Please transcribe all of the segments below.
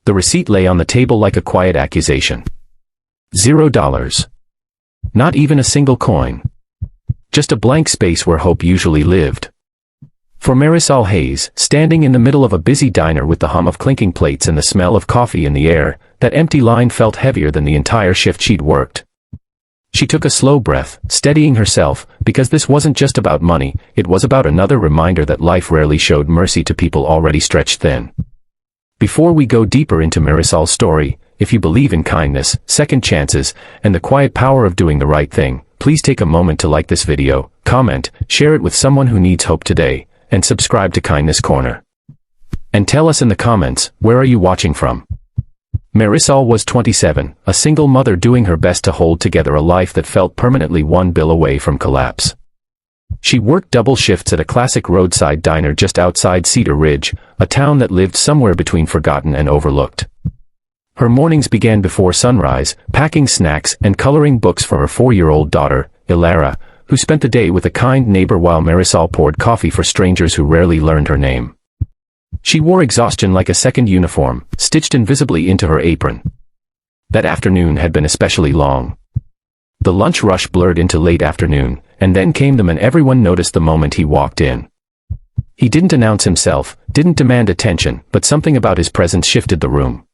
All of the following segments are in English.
The receipt lay on the table like a quiet accusation. $0. Not even a single coin. Just a blank space where hope usually lived. For Marisol Hayes, standing in the middle of a busy diner with the hum of clinking plates and the smell of coffee in the air, that empty line felt heavier than the entire shift she'd worked. She took a slow breath, steadying herself, because this wasn't just about money, it was about another reminder that life rarely showed mercy to people already stretched thin. Before we go deeper into Marisol's story, if you believe in kindness, second chances, and the quiet power of doing the right thing, please take a moment to like this video, comment, share it with someone who needs hope today, and subscribe to Kindness Corner. And tell us in the comments, where are you watching from? Marisol was 27, a single mother doing her best to hold together a life that felt permanently one bill away from collapse. She worked double shifts at a classic roadside diner just outside Cedar Ridge, a town that lived somewhere between forgotten and overlooked. Her mornings began before sunrise, packing snacks and coloring books for her 4-year-old daughter, Ilara, who spent the day with a kind neighbor while Marisol poured coffee for strangers who rarely learned her name. She wore exhaustion like a second uniform, stitched invisibly into her apron. That afternoon had been especially long. The lunch rush blurred into late afternoon, and then came the man everyone noticed the moment he walked in. He didn't announce himself, didn't demand attention, but something about his presence shifted the room.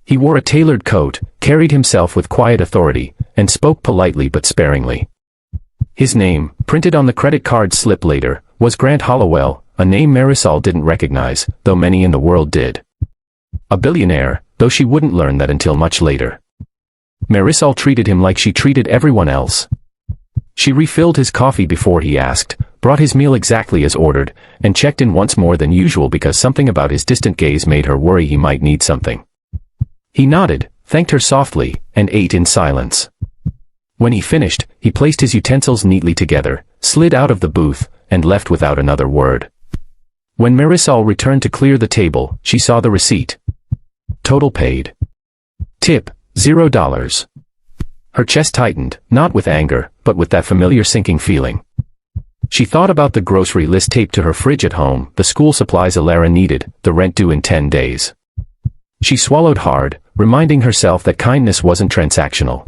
He wore a tailored coat, carried himself with quiet authority, and spoke politely but sparingly. His name, printed on the credit card slip later, was Grant Hollowell, a name Marisol didn't recognize, though many in the world did. A billionaire, though she wouldn't learn that until much later. Marisol treated him like she treated everyone else. She refilled his coffee before he asked, brought his meal exactly as ordered, and checked in once more than usual because something about his distant gaze made her worry he might need something. He nodded, thanked her softly, and ate in silence. When he finished, he placed his utensils neatly together, slid out of the booth, and left without another word. When Marisol returned to clear the table, she saw the receipt. Total paid. Tip, $0. Her chest tightened, not with anger, but with that familiar sinking feeling. She thought about the grocery list taped to her fridge at home, the school supplies Ilara needed, the rent due in 10 days. She swallowed hard, reminding herself that kindness wasn't transactional.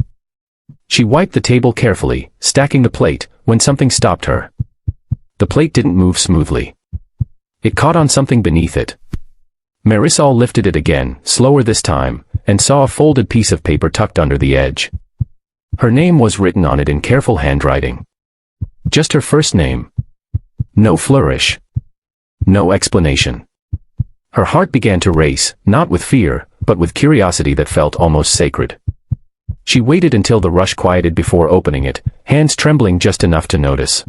She wiped the table carefully, stacking the plate, when something stopped her. The plate didn't move smoothly. It caught on something beneath it. Marisol lifted it again, slower this time, and saw a folded piece of paper tucked under the edge. Her name was written on it in careful handwriting. Just her first name. No flourish. No explanation. Her heart began to race, not with fear, but with curiosity that felt almost sacred. She waited until the rush quieted before opening it, hands trembling just enough to notice.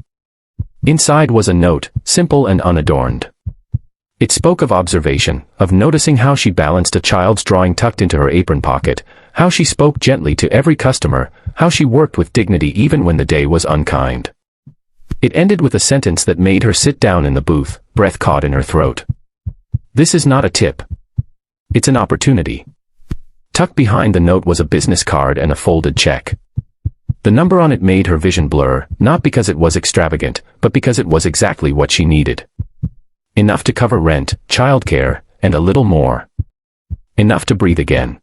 Inside was a note, simple and unadorned. It spoke of observation, of noticing how she balanced a child's drawing tucked into her apron pocket, how she spoke gently to every customer, how she worked with dignity even when the day was unkind. It ended with a sentence that made her sit down in the booth, breath caught in her throat. This is not a tip. It's an opportunity. Tucked behind the note was a business card and a folded check. The number on it made her vision blur, not because it was extravagant, but because it was exactly what she needed. Enough to cover rent, childcare, and a little more. Enough to breathe again.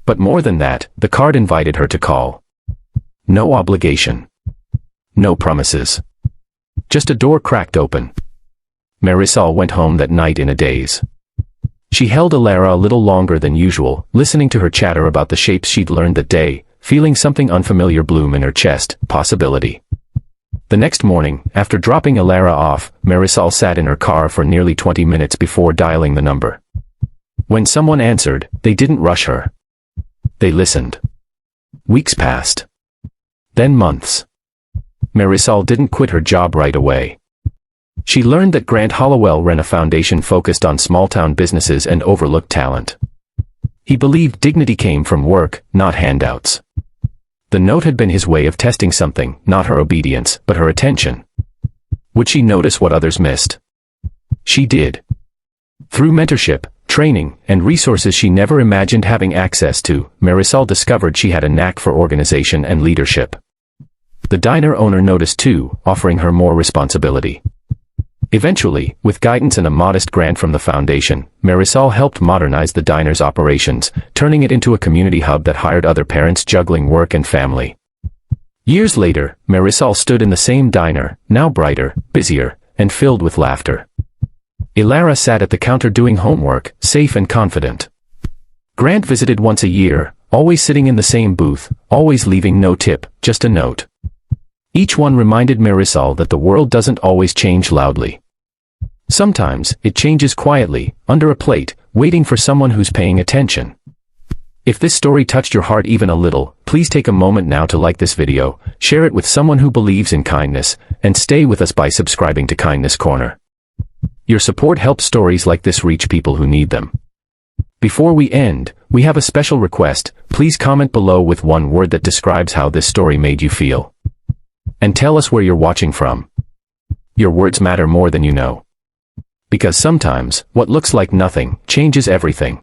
But more than that, the card invited her to call. No obligation. No promises. Just a door cracked open. Marisol went home that night in a daze. She held Ilara a little longer than usual, listening to her chatter about the shapes she'd learned that day, feeling something unfamiliar bloom in her chest, possibility. The next morning, after dropping Ilara off, Marisol sat in her car for nearly 20 minutes before dialing the number. When someone answered, they didn't rush her. They listened. Weeks passed. Then months. Marisol didn't quit her job right away. She learned that Grant Hollowell ran a foundation focused on small-town businesses and overlooked talent. He believed dignity came from work, not handouts. The note had been his way of testing something, not her obedience, but her attention. Would she notice what others missed? She did. Through mentorship, training, and resources she never imagined having access to, Marisol discovered she had a knack for organization and leadership. The diner owner noticed too, offering her more responsibility. Eventually, with guidance and a modest grant from the foundation, Marisol helped modernize the diner's operations, turning it into a community hub that hired other parents juggling work and family. Years later, Marisol stood in the same diner, now brighter, busier, and filled with laughter. Ilara sat at the counter doing homework, safe and confident. Grant visited once a year, always sitting in the same booth, always leaving no tip, just a note. Each one reminded Marisol that the world doesn't always change loudly. Sometimes, it changes quietly, under a plate, waiting for someone who's paying attention. If this story touched your heart even a little, please take a moment now to like this video, share it with someone who believes in kindness, and stay with us by subscribing to Kindness Corner. Your support helps stories like this reach people who need them. Before we end, we have a special request. Please comment below with one word that describes how this story made you feel. And tell us where you're watching from. Your words matter more than you know. Because sometimes, what looks like nothing, changes everything.